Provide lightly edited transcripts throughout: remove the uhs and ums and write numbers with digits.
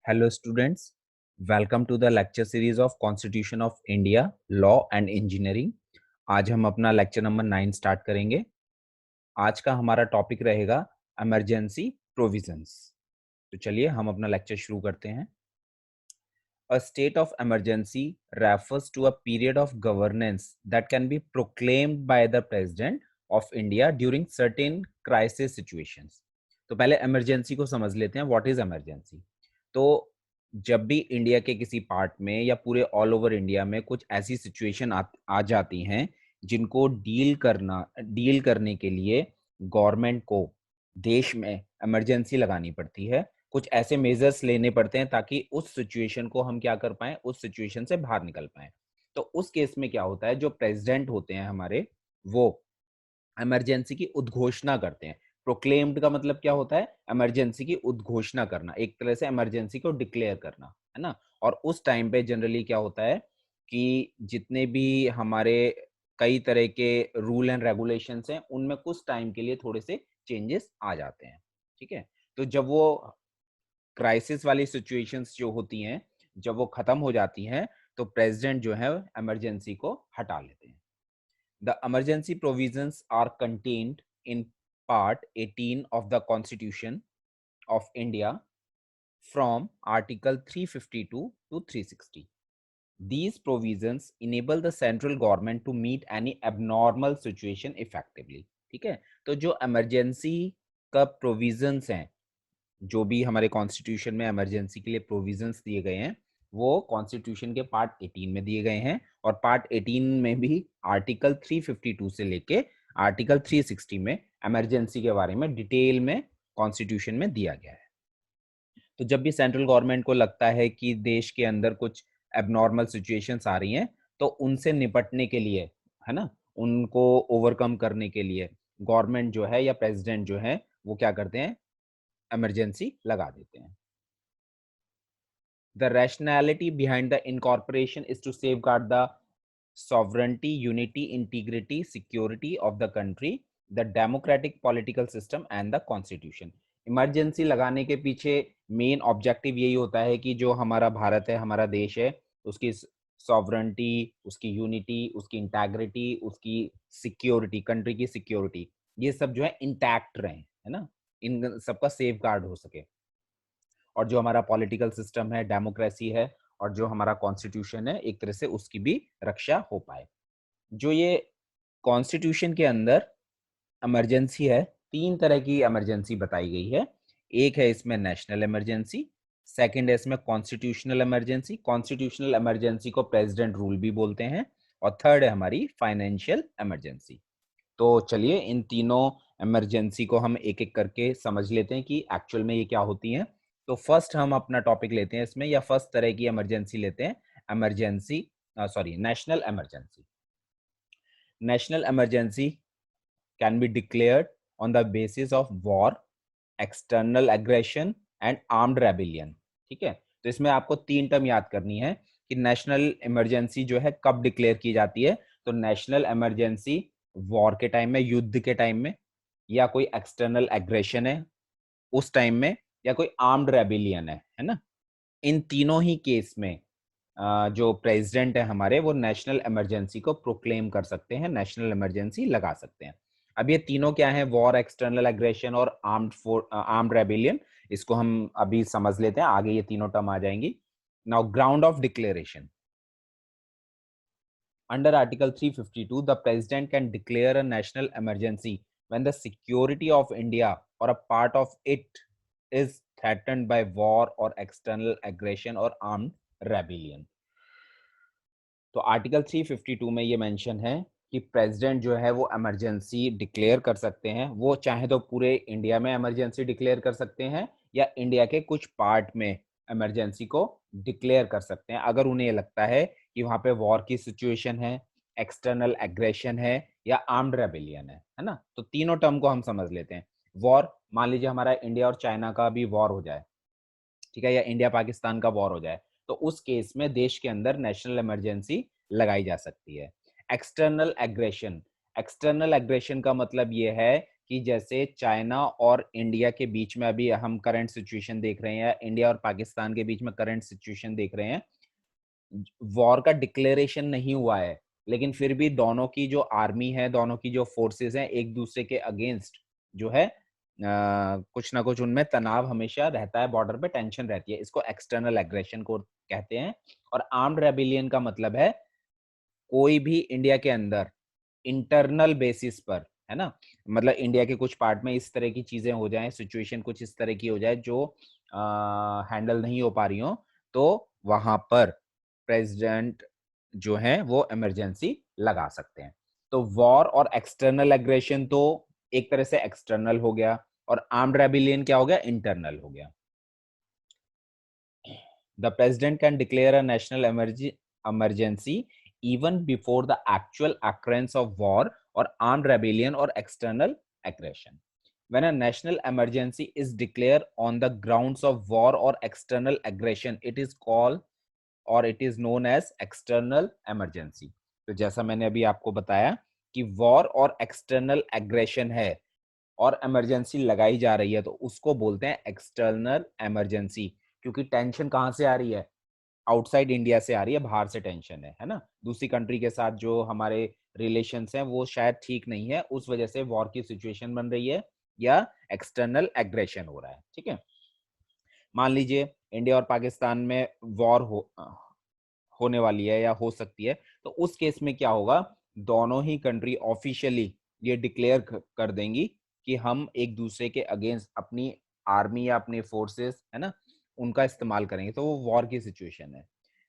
Hello students, welcome to the lecture series of Constitution of India, Law and Engineering। आज हम अपना lecture number 9 start करेंगे। आज का हमारा टॉपिक रहेगा इमरजेंसी प्रोविजंस। तो चलिए हम अपना लेक्चर शुरू करते हैं। A state of emergency refers to a period of governance that can be proclaimed by the President of India during certain crisis situations। तो पहले इमरजेंसी को समझ लेते हैं, व्हाट इज इमरजेंसी। तो जब भी इंडिया के किसी पार्ट में या पूरे ऑल ओवर इंडिया में कुछ ऐसी सिचुएशन आ जाती हैं जिनको डील करने के लिए गवर्नमेंट को देश में इमरजेंसी लगानी पड़ती है, कुछ ऐसे मेजर्स लेने पड़ते हैं ताकि उस सिचुएशन को हम क्या कर पाएं, उस सिचुएशन से बाहर निकल पाएं। तो उस केस में क्या होता है, जो प्रेसिडेंट होते हैं हमारे, वो इमरजेंसी की उद्घोषणा करते हैं। प्रोक्लेम्ड का मतलब क्या होता है, इमरजेंसी की उद्घोषणा करना, एक तरह से इमरजेंसी को डिक्लेयर करना, है ना। और उस टाइम पे जनरली क्या होता है कि जितने भी हमारे कई तरह के रूल एंड रेगुलेशंस हैं, उनमें कुछ टाइम के लिए थोड़े से चेंजेस आ जाते हैं। ठीक है, तो जब वो क्राइसिस वाली सिचुएशंस जो होती हैं, जब वो खत्म हो जाती हैं, तो प्रेसिडेंट जो है इमरजेंसी को हटा लेते हैं। The emergency provisions are contained in Part 18 of the Constitution of India from Article 352 to 360. These provisions enable the central government to meet any abnormal situation effectively. ठीक है, तो जो इमरजेंसी का प्रोविजंस हैं, जो भी हमारे कॉन्स्टिट्यूशन में इमरजेंसी के लिए प्रोविजंस दिए गए हैं, वो कॉन्स्टिट्यूशन के पार्ट 18 में दिए गए हैं। और पार्ट 18 में भी आर्टिकल 352 से लेके आर्टिकल 360 में इमरजेंसी के बारे में डिटेल में कॉन्स्टिट्यूशन में दिया गया है। तो जब भी सेंट्रल गवर्नमेंट को लगता है कि देश के अंदर कुछ एबनॉर्मल सिचुएशंस आ रही हैं, तो उनसे निपटने के लिए, है ना, उनको ओवरकम करने के लिए गवर्नमेंट जो है या प्रेसिडेंट जो है वो क्या करते हैं, इमरजेंसी लगा देते हैं। The rationality behind the incorporation is to safeguard the sovereignty, unity, integrity, security of the country, the democratic political system and the constitution। Emergency लगाने के पीछे मेन ऑब्जेक्टिव यही होता है कि जो हमारा भारत है, हमारा देश है, उसकी सॉवरेंटी, उसकी यूनिटी, उसकी इंटेग्रिटी, उसकी सिक्योरिटी, कंट्री की सिक्योरिटी, ये सब जो है इंटैक्ट रहे, है ना, इन सबका सेफ गार्ड हो सके। और जो हमारा पॉलिटिकल सिस्टम है, डेमोक्रेसी है, और जो हमारा कॉन्स्टिट्यूशन है, एक तरह से उसकी भी रक्षा हो पाए। जो ये कॉन्स्टिट्यूशन के अंदर इमरजेंसी है, तीन तरह की इमरजेंसी बताई गई है। एक है इसमें नेशनल इमरजेंसी, सेकंड है इसमें कॉन्स्टिट्यूशनल इमरजेंसी, कॉन्स्टिट्यूशनल इमरजेंसी को प्रेसिडेंट रूल भी बोलते हैं, और थर्ड है हमारी फाइनेंशियल इमरजेंसी। तो चलिए इन तीनों इमरजेंसी को हम एक एक करके समझ लेते हैं कि एक्चुअल में ये क्या होती हैं। तो फर्स्ट हम अपना टॉपिक लेते हैं इसमें, या फर्स्ट तरह की इमरजेंसी लेते हैं, emergency national emergency. National emergency can be declared on the basis of war, external aggression and armed rebellion. ठीक है, तो इसमें आपको तीन टर्म याद करनी है कि नेशनल इमरजेंसी जो है कब डिक्लेयर की जाती है। तो नेशनल इमरजेंसी वॉर के टाइम में, युद्ध के टाइम में, या कोई एक्सटर्नल एग्रेशन है उस टाइम में, या कोई आर्म्ड रेबिलियन है ना। इन तीनों ही केस में जो प्रेसिडेंट है हमारे, वो नेशनल इमरजेंसी को प्रोक्लेम कर सकते हैं, नेशनल इमरजेंसी लगा सकते हैं। अब ये तीनों क्या है, वॉर, एक्सटर्नल एग्रेशन और आर्म्ड रेबिलियन, इसको हम अभी समझ लेते हैं, आगे ये तीनों टर्म आ जाएंगी। Now ground of declaration. Under Article 352, the President can declare a national emergency when the security of India or a part of it is threatened by war or external aggression or armed rebellion। तो article 352 में ये mention है कि president जो है वो emergency declare कर सकते हैं। वो चाहे तो पूरे इंडिया में इमरजेंसी डिक्लेयर कर सकते हैं, या इंडिया के कुछ पार्ट में इमरजेंसी को डिक्लेयर कर सकते हैं, अगर उन्हें ये लगता है कि वहां पे वॉर की सिचुएशन है, एक्सटर्नल एग्रेशन है, या आर्म्ड रेबेलियन है ना। तो तीनों टर्म को हम समझ लेते हैं। वॉर, मान लीजिए हमारा इंडिया और चाइना का भी वॉर हो जाए, ठीक है, या इंडिया पाकिस्तान का वॉर हो जाए, तो उस केस में देश के अंदर नेशनल इमरजेंसी लगाई जा सकती है। एक्सटर्नल एग्रेशन, एक्सटर्नल एग्रेशन का मतलब ये है कि जैसे चाइना और इंडिया के बीच में अभी हम करंट सिचुएशन देख रहे हैं, इंडिया और पाकिस्तान के बीच में करंट सिचुएशन देख रहे हैं, वॉर का डिक्लेरेशन नहीं हुआ है, लेकिन फिर भी दोनों की जो आर्मी है, दोनों की जो फोर्सेस हैं, एक दूसरे के अगेंस्ट जो है कुछ ना कुछ उनमें तनाव हमेशा रहता है, बॉर्डर पे टेंशन रहती है। इसको एक्सटर्नल एग्रेशन को कहते हैं। और आर्म्ड रेबिलियन का मतलब है कोई भी इंडिया के अंदर इंटरनल बेसिस पर, है ना, मतलब इंडिया के कुछ पार्ट में इस तरह की चीजें हो जाएं, सिचुएशन कुछ इस तरह की हो जाए जो हैंडल नहीं हो पा रही हो, तो वहां पर प्रेसिडेंट जो है वो इमरजेंसी लगा सकते हैं। तो वॉर और एक्सटर्नल एग्रेशन तो एक तरह से एक्सटर्नल हो गया, और आर्म्ड रेबिलियन क्या हो गया, इंटरनल हो गया। The president can declare a national emergency even before the actual occurrence of war or armed rebellion or external aggression. When a national emergency is declared on the grounds of war or external aggression, it is called और it is known as external emergency. तो जैसा मैंने अभी आपको बताया कि war और external aggression है और इमरजेंसी लगाई जा रही है, तो उसको बोलते हैं एक्सटर्नल इमरजेंसी। क्योंकि टेंशन कहाँ से आ रही है, आउटसाइड इंडिया से आ रही है, बाहर से टेंशन है ना, दूसरी कंट्री के साथ जो हमारे रिलेशंस हैं वो शायद ठीक नहीं है, उस वजह से वॉर की सिचुएशन बन रही है या एक्सटर्नल एग्रेशन हो रहा है। ठीक है, मान लीजिए इंडिया और पाकिस्तान में वॉर होने वाली है या हो सकती है, तो उस केस में क्या होगा, दोनों ही कंट्री ऑफिशियली ये डिक्लेयर कर देंगी कि हम एक दूसरे के अगेंस्ट अपनी आर्मी या अपने फोर्सेस, है ना, उनका इस्तेमाल करेंगे, तो वो वॉर की सिचुएशन है।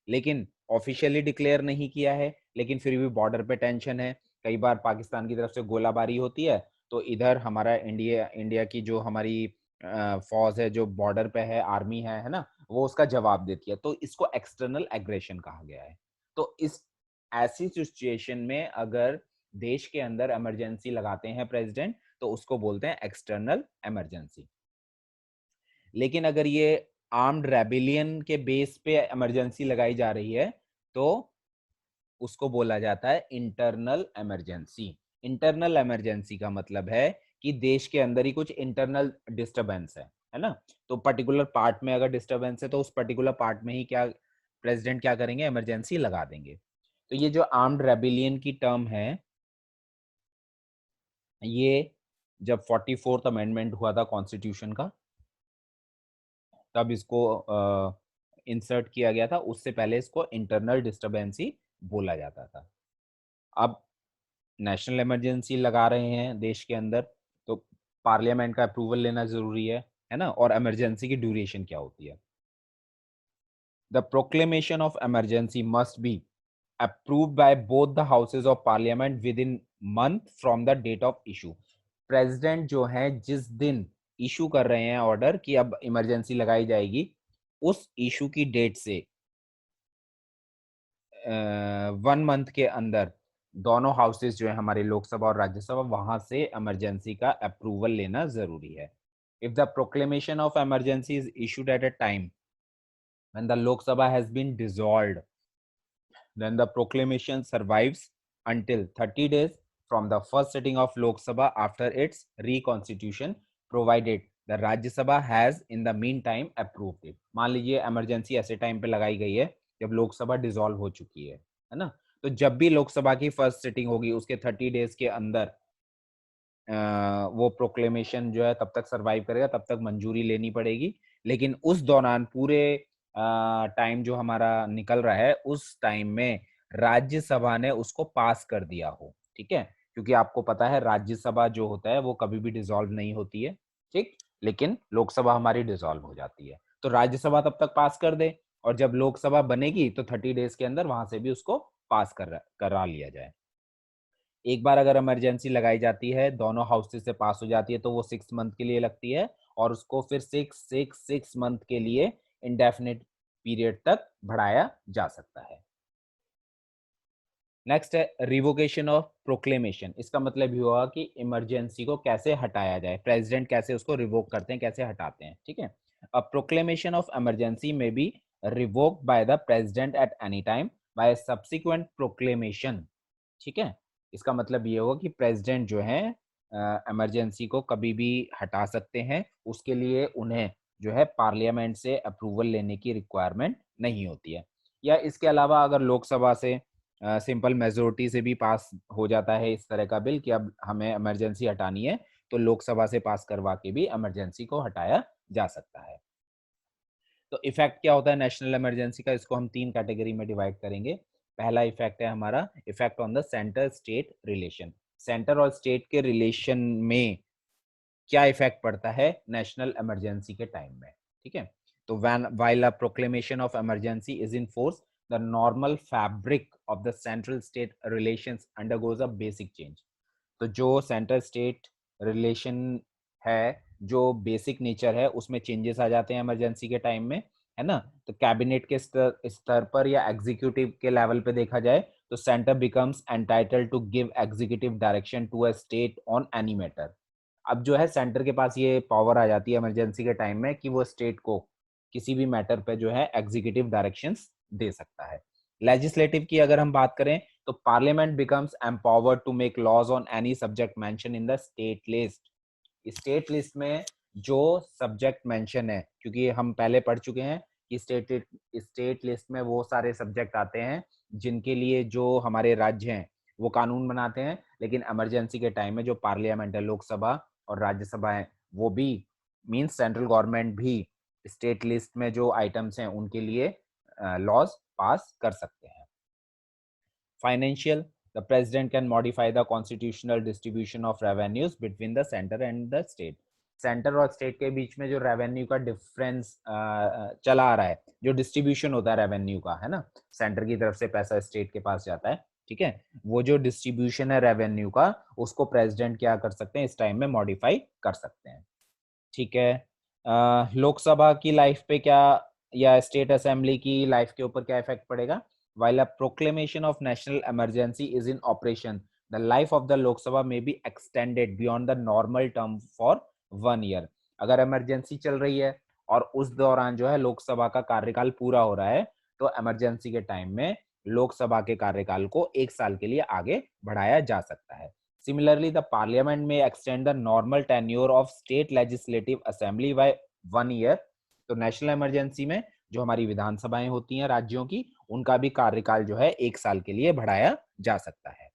लेकिन ऑफिशियली डिक्लेयर नहीं किया है, लेकिन फिर भी बॉर्डर पे टेंशन है, कई बार पाकिस्तान की तरफ से गोलाबारी होती है, तो इधर हमारा इंडिया इंडिया की जो हमारी फौज है जो बॉर्डर पे है, आर्मी है ना, वो उसका जवाब देती है, तो इसको एक्सटर्नल एग्रेशन कहा गया है। तो इस ऐसी सिचुएशन में अगर देश के अंदर इमरजेंसी लगाते हैं प्रेसिडेंट, तो उसको बोलते हैं एक्सटर्नल इमरजेंसी। लेकिन अगर ये आर्म्ड रेबिलियन के बेस पे इमरजेंसी लगाई जा रही है, तो उसको बोला जाता है इंटरनल इमरजेंसी। इंटरनल इमरजेंसी का मतलब है कि देश के अंदर ही कुछ इंटरनल डिस्टरबेंस है ना, तो पर्टिकुलर पार्ट में अगर डिस्टरबेंस है, तो उस पर्टिकुलर पार्ट में ही क्या प्रेसिडेंट क्या करेंगे, इमरजेंसी लगा देंगे। तो ये जो आर्म्ड रेबिलियन की टर्म है, ये जब 44th अमेंडमेंट हुआ था कॉन्स्टिट्यूशन का, तब इसको इंसर्ट किया गया था, उससे पहले इसको इंटरनल डिस्टरबेंस ही बोला जाता था। अब नेशनल इमरजेंसी लगा रहे हैं देश के अंदर, तो पार्लियामेंट का अप्रूवल लेना जरूरी है ना, और इमरजेंसी की ड्यूरेशन क्या होती है। The proclamation of emergency must be approved by both the houses of parliament within month from the date of issue। President जो है जिस दिन इशू कर रहे हैं ऑर्डर कि अब इमरजेंसी लगाई जाएगी, उस इशू की डेट से 1 मंथ के अंदर दोनों हाउसेस जो है हमारे लोकसभा और राज्यसभा, वहां से इमरजेंसी का अप्रूवल लेना जरूरी है। If the proclamation of emergency is issued at a time when the Lok Sabha has been dissolved, then the proclamation survives until 30 days from the first sitting of Lok Sabha after its reconstitution, provided the Rajya Sabha has in the meantime approved it। मान लीजिए emergency ऐसे time पे लगाई गई है जब Lok Sabha dissolve हो चुकी है ना, तो जब भी लोकसभा की फर्स्ट सिटिंग होगी उसके 30 डेज के अंदर वो प्रोक्लेमेशन जो है तब तक सरवाइव करेगा, तब तक मंजूरी लेनी पड़ेगी। लेकिन उस दौरान पूरे टाइम जो हमारा निकल रहा है, उस टाइम में राज्यसभा ने उसको पास कर दिया हो। ठीक है, क्योंकि आपको पता है राज्यसभा जो होता है वो कभी भी डिसॉल्व नहीं होती है, ठीक, लेकिन लोकसभा हमारी डिसॉल्व हो जाती है। तो राज्यसभा तब तक पास कर दे, और जब लोकसभा बनेगी तो 30 डेज के अंदर वहां से भी उसको पास करा लिया जाए। एक बार अगर इमरजेंसी लगाई जाती है, दोनों हाउसेस से पास हो जाती है, तो वो 6 मंथ के लिए लगती है, और उसको फिर 6 मंथ के लिए इंडेफिनिट पीरियड तक बढ़ाया जा सकता है। नेक्स्ट है रिवोकेशन ऑफ प्रोक्लेमेशन। इसका मतलब ये हुआ कि इमरजेंसी को कैसे हटाया जाए, प्रेसिडेंट कैसे उसको रिवोक करते हैं, कैसे हटाते हैं। ठीक है, a proclamation of emergency may be revoked by the president at any time by subsequent proclamation. ठीक है, इसका मतलब ये होगा कि प्रेसिडेंट जो है इमरजेंसी को कभी भी हटा सकते हैं। उसके लिए उन्हें जो है पार्लियामेंट से अप्रूवल लेने की रिक्वायरमेंट नहीं होती है। या इसके अलावा अगर लोकसभा से सिंपल मेजॉरिटी से भी पास हो जाता है इस तरह का बिल कि अब हमें इमरजेंसी हटानी है, तो लोकसभा से पास करवा के भी इमरजेंसी को हटाया जा सकता है। तो इफेक्ट क्या होता है नेशनल इमरजेंसी का, इसको हम 3 कैटेगरी में डिवाइड करेंगे। पहला इफेक्ट है हमारा effect on the centre state relation. Centre और स्टेट के रिलेशन में क्या इफेक्ट पड़ता है नेशनल इमरजेंसी के टाइम में, ठीक है? तो when while a proclamation of emergency is in force, the normal fabric of the central state relations undergoes a basic change. तो जो सेंटर स्टेट रिलेशन है, जो बेसिक नेचर है, उसमें चेंजेस आ जाते हैं इमरजेंसी के टाइम में, है ना? तो कैबिनेट के स्तर स्तर पर या एग्जीक्यूटिव के लेवल पे देखा जाए तो centre becomes entitled to give executive direction to a state on any matter. अब जो है सेंटर के पास ये पावर आ जाती है इमरजेंसी के टाइम में कि वो स्टेट को किसी भी मैटर पे जो है एग्जीक्यूटिव डायरेक्शंस दे सकता है। लेजिस्लेटिव की अगर हम बात करें तो parliament becomes empowered to make laws on any subject mention in the state list. State list में जो सब्जेक्ट मेंशन है, क्योंकि हम पहले पढ़ चुके हैं कि स्टेट लिस्ट में वो सारे सब्जेक्ट आते हैं जिनके लिए जो हमारे राज्य हैं वो कानून बनाते हैं, लेकिन इमरजेंसी के टाइम में जो पार्लियामेंट है, लोकसभा और राज्यसभा है, वो भी मींस सेंट्रल गवर्नमेंट भी स्टेट लिस्ट में जो आइटम्स हैं उनके लिए लॉज पास कर सकते हैं। Financial, the president can modify the constitutional distribution of revenues between the center and the state. Centre और स्टेट के बीच में जो रेवेन्यू का डिफरेंस चला आ रहा है, जो डिस्ट्रीब्यूशन होता है रेवेन्यू का, है ना, सेंटर की तरफ से पैसा स्टेट के पास जाता है, ठीक है, वो जो डिस्ट्रीब्यूशन है रेवेन्यू का, उसको प्रेसिडेंट क्या कर सकते हैं, इस टाइम में मॉडिफाई कर सकते हैं, ठीक है। लोकसभा की लाइफ पे क्या या स्टेट असेंबली की लाइफ के ऊपर क्या इफेक्ट पड़ेगा? While a proclamation of national emergency is in operation, the life of the Lok Sabha may be extended beyond the normal term for 1 year. अगर इमरजेंसी चल रही है और उस दौरान जो है लोकसभा का कार्यकाल पूरा हो रहा है, तो इमरजेंसी के टाइम में लोकसभा के कार्यकाल को 1 साल के लिए आगे बढ़ाया जा सकता है। Similarly, the parliament may extend the normal tenure of state legislative assembly by 1 year. तो नेशनल इमरजेंसी में जो हमारी विधानसभाएं होती हैं राज्यों की, उनका भी कार्यकाल जो है 1 साल के लिए बढ़ाया जा सकता है।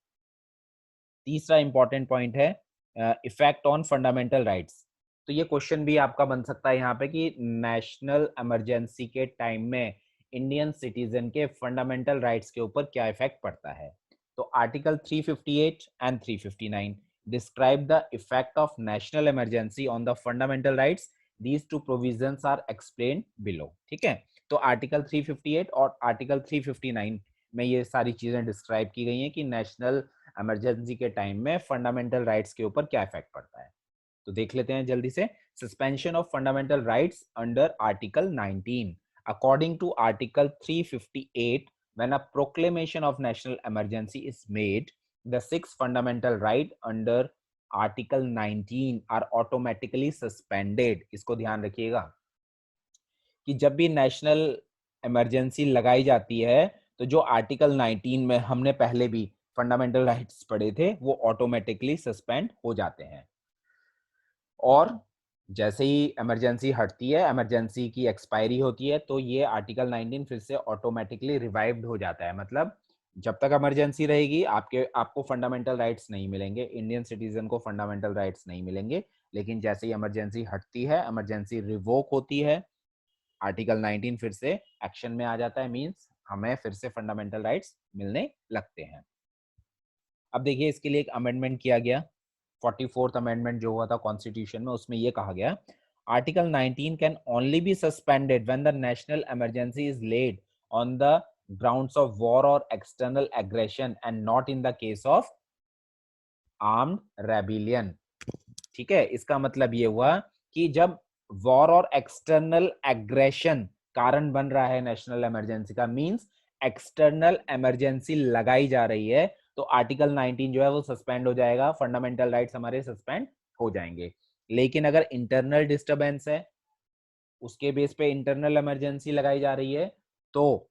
तीसरा इंपॉर्टेंट पॉइंट है इफेक्ट ऑन फंडामेंटल राइट्स। तो ये क्वेश्चन भी आपका बन सकता है यहाँ पे कि नेशनल इमरजेंसी के टाइम में इंडियन सिटीजन के फंडामेंटल राइट्स के ऊपर क्या इफेक्ट पड़ता है। तो article 358 and 359 describe the effect of national emergency on the fundamental rights. These two provisions are explained below, ठीक है। तो आर्टिकल 358 और आर्टिकल 359 में ये सारी चीजें डिस्क्राइब की गई हैं कि नेशनल इमरजेंसी के टाइम में फंडामेंटल राइट्स के ऊपर क्या इफेक्ट पड़ता है। तो देख लेते हैं जल्दी से। Suspension of fundamental rights under article 19। According to article 358, when a proclamation of national emergency is made, the 6 fundamental right under article 19 are automatically suspended। इसको ध्यान रखिएगा कि जब भी नेशनल इमरजेंसी लगाई जाती है तो जो आर्टिकल 19 में हमने पहले भी फंडामेंटल राइट्स पढ़े थे वो ऑटोमेटिकली सस्पेंड हो जाते हैं। और जैसे ही इमरजेंसी हटती है, इमरजेंसी की एक्सपायरी होती है, तो ये आर्टिकल 19 फिर से ऑटोमेटिकली रिवाइव्ड हो जाता है। मतलब जब तक इमरजेंसी रहेगी आपको फंडामेंटल राइट्स नहीं मिलेंगे, इंडियन सिटीजन को फंडामेंटल राइट्स नहीं मिलेंगे। लेकिन जैसे ही इमरजेंसी हटती है, इमरजेंसी रिवोक होती है, आर्टिकल 19 फिर से एक्शन में आ जाता है, मींस हमें फिर से फंडामेंटल राइट्स मिलने लगते हैं। अब देखिए इसके लिए एक अमेंडमेंट किया गया, 44th अमेंडमेंट जो हुआ था कॉन्स्टिट्यूशन में, उसमें ये कहा गया article 19 can only be suspended when the national emergency is laid on the grounds of war और external aggression and not in the case of armed rebellion. ठीक है, इसका मतलब ये हुआ कि जब वॉर और एक्सटर्नल एग्रेशन कारण बन रहा है नेशनल इमरजेंसी का, मींस एक्सटर्नल इमरजेंसी लगाई जा रही है, तो आर्टिकल 19 जो है वो सस्पेंड हो जाएगा, फंडामेंटल राइट्स हमारे सस्पेंड हो जाएंगे। लेकिन अगर इंटरनल डिस्टर्बेंस है, उसके बेस पे इंटरनल इमरजेंसी लगाई जा रही है, तो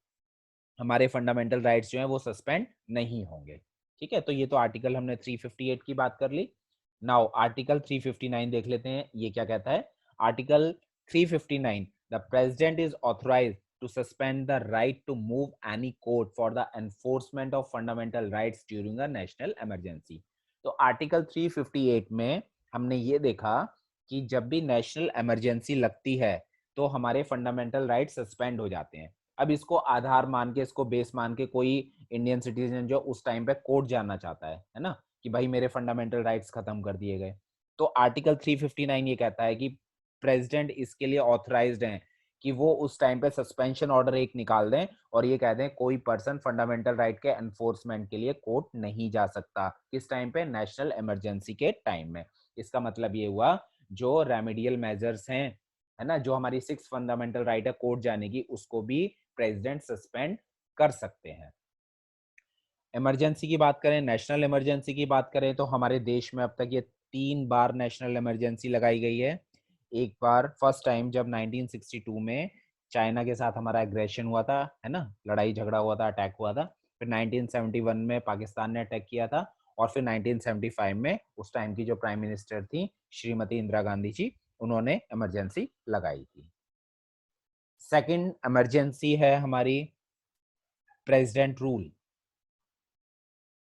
हमारे फंडामेंटल राइट्स जो है वो सस्पेंड नहीं होंगे। ठीक है, तो ये तो आर्टिकल हमने 358 की बात कर ली। नाउ आर्टिकल 359 देख लेते हैं, ये क्या कहता है। Article 359, the president is authorised to suspend the right to move any court for the enforcement of fundamental rights during a national emergency। तो आर्टिकल 358 में हमने ये देखा कि जब भी नेशनल इमरजेंसी लगती है तो हमारे फंडामेंटल राइट सस्पेंड हो जाते हैं। अब इसको आधार मान के, इसको बेस मान के कोई इंडियन सिटीजन जो उस टाइम पे कोर्ट जाना चाहता है ना, कि भाई मेरे फंडामेंटल राइट्स खत्म कर दिए गए, तो आर्टिकल 359 ये कहता है कि प्रेसिडेंट इसके लिए ऑथराइज्ड है कि वो उस टाइम पे सस्पेंशन ऑर्डर एक निकाल दें और ये कह दें कोई पर्सन फंडामेंटल राइट के एनफोर्समेंट के लिए कोर्ट नहीं जा सकता। किस टाइम पे? नेशनल इमरजेंसी के टाइम में। इसका मतलब ये हुआ जो रेमेडियल मेजर्स हैं, है ना, जो हमारी 6 फंडामेंटल राइट है कोर्ट जाने की, उसको भी प्रेसिडेंट सस्पेंड कर सकते हैं। इमरजेंसी की बात करें, नेशनल इमरजेंसी की बात करें, तो हमारे देश में अब तक ये 3 बार नेशनल इमरजेंसी लगाई गई है। एक बार फर्स्ट टाइम जब 1962 में चाइना के साथ हमारा एग्रेशन हुआ था, है ना, लड़ाई झगड़ा हुआ था, अटैक हुआ था। फिर 1971 में पाकिस्तान ने अटैक किया था और फिर 1975 में उस टाइम की जो प्राइम मिनिस्टर थी श्रीमती इंदिरा गांधी जी, उन्होंने इमरजेंसी लगाई थी। सेकंड इमरजेंसी है हमारी प्रेसिडेंट रूल।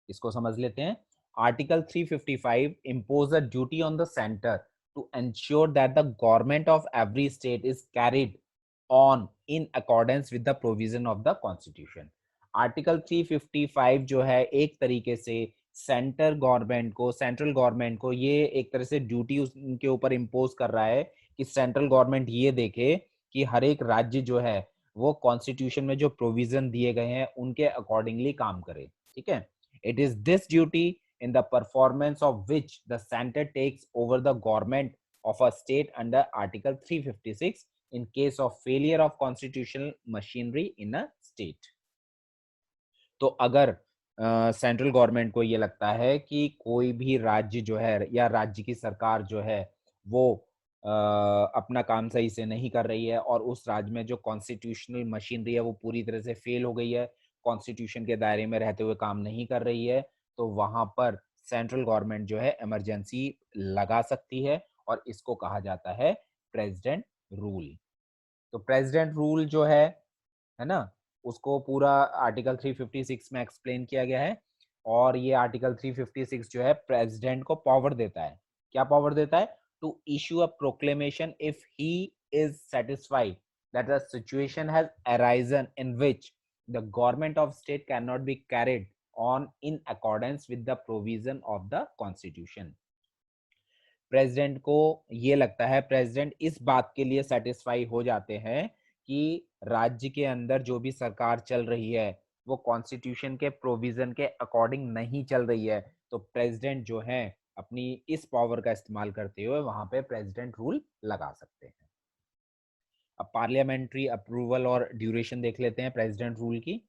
इसको समझ लेते हैं। Article 355 impose a duty on the center to ensure that the government of every state is carried on in accordance with the provision of the constitution। Article 355 जो है एक तरीके से सेंटर गवर्नमेंट को, सेंट्रल गवर्नमेंट को ये एक तरह से ड्यूटी उनके ऊपर इम्पोज कर रहा है कि सेंट्रल गवर्नमेंट ये देखे कि हर एक राज्य जो है वो कॉन्स्टिट्यूशन में जो प्रोविजन दिए गए हैं उनके अकॉर्डिंगली काम करे। ठीक है। It is this duty in the performance of which the center takes over the government of a state under Article 356 in case of failure of constitutional machinery in a state। तो अगर central government को ये लगता है कि कोई भी राज्य जो है या राज्य की सरकार जो है वो अपना काम सही से नहीं कर रही है और उस राज्य में जो कॉन्स्टिट्यूशनल मशीनरी है वो पूरी तरह से फेल हो गई है, कॉन्स्टिट्यूशन के दायरे में रहते हुए काम नहीं कर रही है, तो वहां पर सेंट्रल गवर्नमेंट जो है इमरजेंसी लगा सकती है और इसको कहा जाता है प्रेसिडेंट रूल। तो प्रेसिडेंट रूल जो है ना, उसको पूरा आर्टिकल 356 में एक्सप्लेन किया गया है और ये आर्टिकल 356 जो है प्रेसिडेंट को पावर देता है। क्या पावर देता है? To issue a proclamation if he is satisfied that the situation has arisen in which the government of state cannot be carried on in accordance with the provision of the constitution. President को ये लगता है, president इस बात के लिए satisfy हो जाते हैं कि राज्य के अंदर जो भी सरकार चल रही है वो कॉन्स्टिट्यूशन के प्रोविजन के अकॉर्डिंग नहीं चल रही है, तो प्रेसिडेंट जो है अपनी इस पावर का इस्तेमाल करते हुए वहां पे प्रेसिडेंट रूल लगा सकते हैं। अब पार्लियामेंट्री अप्रूवल और ड्यूरेशन देख लेते हैं प्रेसिडेंट रूल की।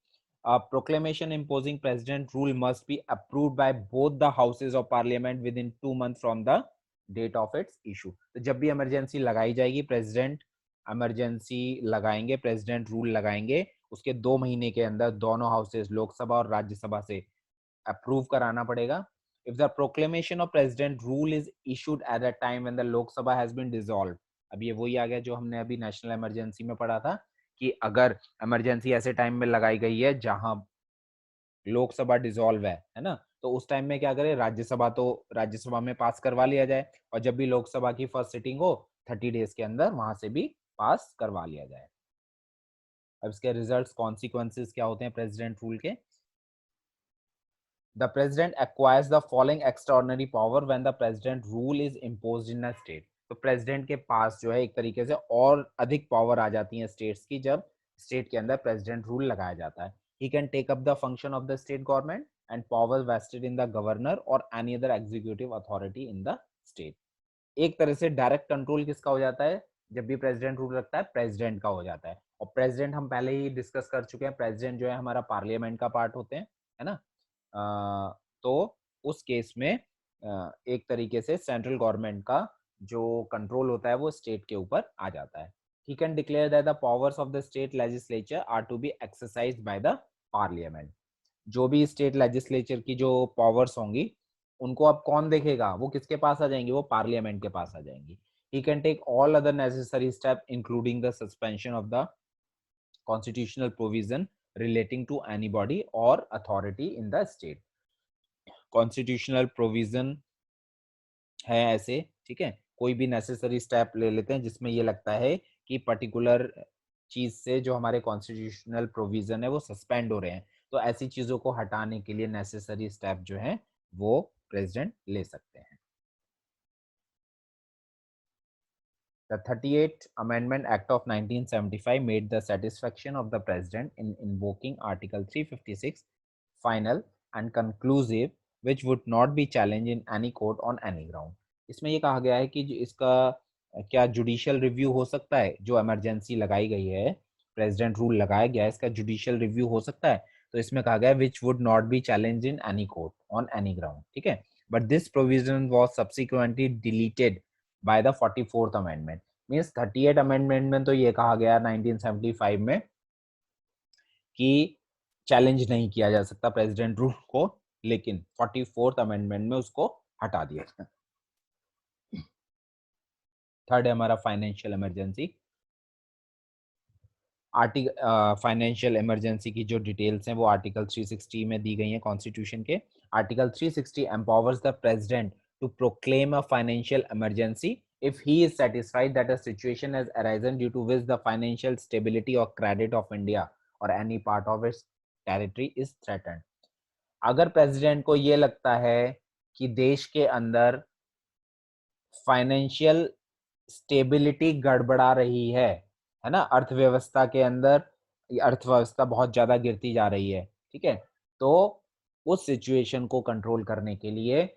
Proclamation imposing president rule must be approved by both the houses of parliament within 2 months from the date of its issue. तो जब भी इमरजेंसी लगाई जाएगी, प्रेसिडेंट इमरजेंसी लगाएंगे, प्रेसिडेंट रूल लगाएंगे, उसके 2 महीने के अंदर दोनों हाउसेज, लोकसभा और राज्यसभा से अप्रूव कराना पड़ेगा। If the proclamation of president rule is issued at a time when the Lok Sabha has been dissolved. अब ये वही आ गया जो हमने अभी नेशनल इमरजेंसी में पढ़ा था कि अगर इमरजेंसी ऐसे टाइम में लगाई गई है जहां लोकसभा डिसॉल्व है ना, तो उस टाइम में क्या करें, राज्यसभा तो राज्यसभा में पास करवा लिया जाए और जब भी लोकसभा की फर्स्ट सिटिंग हो 30 days के अंदर वहां से भी पास करवा लिया जाए। अब इसके रिजल्ट्स, कॉन्सिक्वेंसेस क्या होते हैं प्रेसिडेंट रूल के। The president acquires the following extraordinary power when the president rule is imposed in a state। तो प्रेसिडेंट के पास जो है एक तरीके से और अधिक पावर आ जाती है स्टेट्स की जब स्टेट के अंदर प्रेसिडेंट रूल लगाया जाता है। He can take up the function of the state government and power vested in the governor or any other executive authority in the state। एक तरह से डायरेक्ट कंट्रोल किसका हो जाता है जब भी प्रेसिडेंट रूल रखता है? प्रेसिडेंट का हो जाता है। और प्रेसिडेंट हम पहले ही डिस्कस कर चुके हैं, प्रेसिडेंट जो है हमारा पार्लियामेंट का पार्ट होते हैं, है ना। तो उस केस में एक तरीके से सेंट्रल गवर्नमेंट का जो कंट्रोल होता है वो स्टेट के ऊपर आ जाता है। He can declare that the powers of the state legislature are to be exercised by the parliament. जो भी स्टेट लेजिस्लेचर की जो पावर्स होंगी उनको अब कौन देखेगा, वो किसके पास आ जाएंगी, वो पार्लियामेंट के पास आ जाएंगी। He can take all other necessary step including the suspension of the constitutional provision relating to anybody और authority in the state. Constitutional provision है ऐसे, ठीक है, कोई भी नेसेसरी स्टेप ले लेते हैं जिसमें ये लगता है कि पर्टिकुलर चीज से जो हमारे कॉन्स्टिट्यूशनल प्रोविजन है वो सस्पेंड हो रहे हैं, तो ऐसी चीजों को हटाने के लिए नेसेसरी स्टेप जो है वो प्रेसिडेंट ले सकते हैं। The 38th Amendment Act of 1975 made the satisfaction of the President in invoking Article 356 final and conclusive, which would not be challenged in any court on any ground. इसमें ये कहा गया है कि इसका क्या जुडिशियल रिव्यू हो सकता है, जो इमरजेंसी लगाई गई है, प्रेसिडेंट रूल लगाया गया है, इसका जुडिशियल रिव्यू हो सकता है। तो इसमें कहा गया है which would not be challenge in any court on any ground, ठीक है। But this provision was subsequently deleted by the 44th amendment. Means 38 amendment में तो ये कहा गया 1975 में कि चैलेंज नहीं किया जा सकता प्रेसिडेंट रूल को, लेकिन 44th अमेंडमेंट में उसको हटा दिया गया। थर्ड है हमारा financial emergency. Article financial emergency की जो डिटेल्स हैं वो आर्टिकल 360 में दी गई हैं कॉन्स्टिट्यूशन के। Article 360 empowers the president to proclaim a financial emergency if he is satisfied that a situation has arisen due to which the financial stability or credit of India or any part of its territory is threatened। अगर president को ये लगता है कि देश के अंदर financial stability गड़बड़ा रही है ना, अर्थव्यवस्था के अंदर अर्थव्यवस्था बहुत ज्यादा गिरती जा रही है, ठीक है, तो उस सिचुएशन को कंट्रोल करने के लिए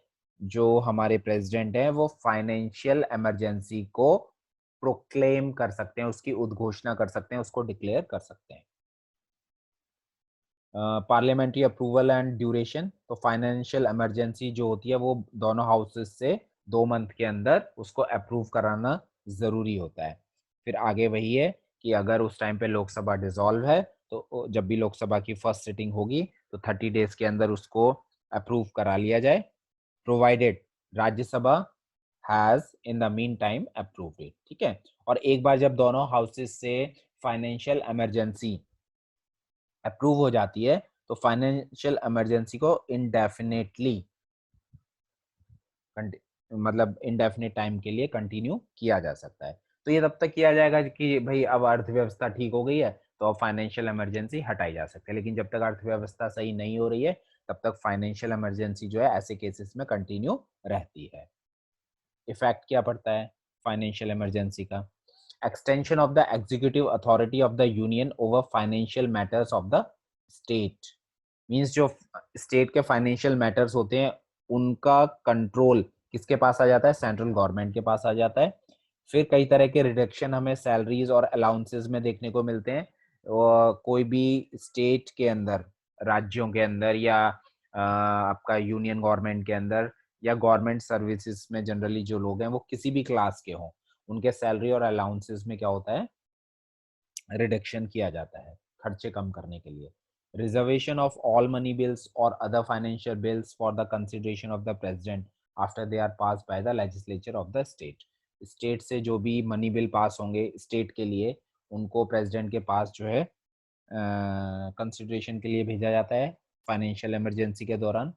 जो हमारे प्रेसिडेंट हैं वो फाइनेंशियल इमरजेंसी को प्रोक्लेम कर सकते हैं, उसकी उद्घोषणा कर सकते हैं, उसको डिक्लेयर कर सकते हैं। पार्लियामेंट्री अप्रूवल एंड ड्यूरेशन, तो फाइनेंशियल इमरजेंसी जो होती है वो दोनों हाउसेस से 2 मंथ के अंदर उसको अप्रूव कराना ज़रूरी होता है। फिर आगे वही है कि अगर उस टाइम पे लोकसभा डिसॉल्व है तो जब भी लोकसभा की फर्स्ट सिटिंग होगी तो 30 डेज के अंदर उसको अप्रूव करा लिया जाए, provided Rajya Sabha has in the mean time approved it, ठीक है। और एक बार जब दोनों हाउसेस से फाइनेंशियल इमरजेंसी अप्रूव हो जाती है तो फाइनेंशियल इमरजेंसी को इंडेफिनेटली मतलब इंडेफिनेट टाइम के लिए कंटिन्यू किया जा सकता है। तो ये तब तक किया जाएगा कि भाई अब अर्थव्यवस्था ठीक हो गई है तो अब फाइनेंशियल इमरजेंसी हटाई जा सकती है, लेकिन जब तक अर्थव्यवस्था सही नहीं हो रही है तब तक फाइनेंशियल इमरजेंसी जो है ऐसे केसेस में कंटिन्यू रहती है। इफेक्ट क्या पड़ता है फाइनेंशियल इमरजेंसी का? Extension of the executive authority of the union over financial matters of the state. Means जो स्टेट के फाइनेंशियल मैटर्स होते हैं उनका कंट्रोल किसके पास आ जाता है? सेंट्रल गवर्नमेंट के पास आ जाता है। फिर कई तरह के रिडक्शन हमें सैलरीज और अलाउंसेस में देखने को मिलते हैं। कोई भी स्टेट के अंदर, राज्यों के अंदर या आपका यूनियन गवर्नमेंट के अंदर या गवर्नमेंट सर्विसेज में जनरली जो लोग हैं वो किसी भी क्लास के हों, उनके सैलरी और अलाउंसेस में क्या होता है? रिडक्शन किया जाता है खर्चे कम करने के लिए। Reservation of all money bills और other financial bills for the consideration of the president after they are pass by the legislature of the state. State से जो भी मनी बिल पास होंगे स्टेट के लिए उनको प्रेसिडेंट के पास जो है कंसिडरेशन के लिए भेजा जाता है फाइनेंशियल इमरजेंसी के दौरान।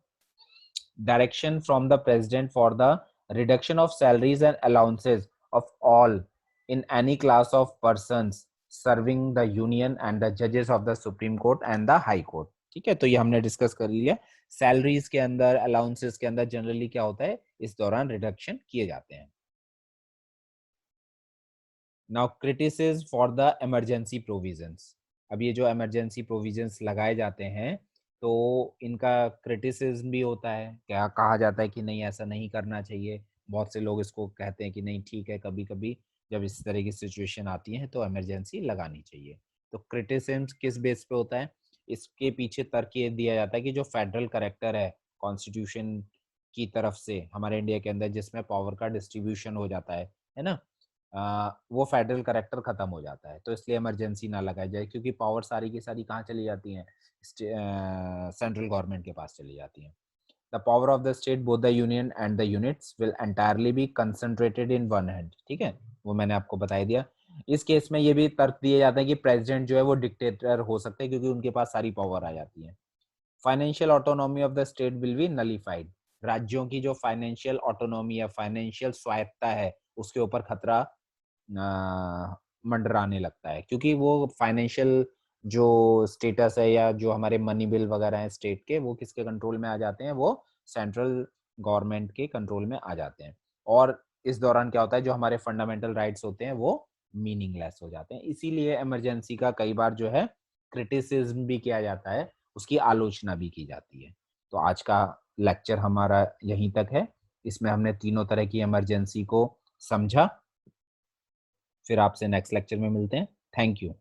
Direction from the president for the reduction of salaries and allowances of all in any class of persons serving the union and the judges of the supreme court and the high court, ठीक है। तो ये हमने discuss कर लिया। Salaries के अंदर, allowances के अंदर जनरली क्या होता है, इस दौरान रिडक्शन किए जाते हैं। Now criticism for the emergency provisions. अब ये जो इमरजेंसी प्रोविजंस लगाए जाते हैं तो इनका क्रिटिसिज्म भी होता है, क्या कहा जाता है कि नहीं ऐसा नहीं करना चाहिए। बहुत से लोग इसको कहते हैं कि नहीं ठीक है, कभी कभी जब इस तरह की सिचुएशन आती है तो इमरजेंसी लगानी चाहिए। तो क्रिटिसिज्म किस बेस पे होता है? इसके पीछे तर्क ये दिया जाता है कि जो फेडरल करेक्टर है कॉन्स्टिट्यूशन की तरफ से हमारे इंडिया के अंदर, जिसमें पावर का डिस्ट्रीब्यूशन हो जाता है ना, वो फेडरल करेक्टर खत्म हो जाता है, तो इसलिए इमरजेंसी ना लगाई जाए, क्योंकि पावर सारी की सारी कहाँ चली जाती हैं? सेंट्रल गवर्नमेंट के पास चली जाती हैं। The power of the state both the union and the units will entirely be concentrated in one hand. ठीक है, वो मैंने आपको बता दिया। इस केस में ये भी तर्क दिए जाते हैं कि प्रेसिडेंट जो है वो डिक्टेटर हो सकते हैं क्योंकि उनके पास सारी पावर आ जाती है। Financial autonomy of the state will be nullified. राज्यों की जो फाइनेंशियल ऑटोनॉमी या फाइनेंशियल स्वायत्ता है उसके ऊपर खतरा मंडराने लगता है, क्योंकि वो फाइनेंशियल जो स्टेटस है या जो हमारे मनी बिल वगैरह हैं स्टेट के, वो किसके कंट्रोल में आ जाते हैं, वो सेंट्रल गवर्नमेंट के कंट्रोल में आ जाते हैं। और इस दौरान क्या होता है, जो हमारे फंडामेंटल राइट्स होते हैं वो मीनिंगलेस हो जाते हैं। इसीलिए इमरजेंसी का कई बार जो है क्रिटिसिज्म भी किया जाता है, उसकी आलोचना भी की जाती है। तो आज का लेक्चर हमारा यहीं तक है। इसमें हमने तीनों तरह की इमरजेंसी को समझा। फिर आपसे नेक्स्ट लेक्चर में मिलते हैं। Thank you.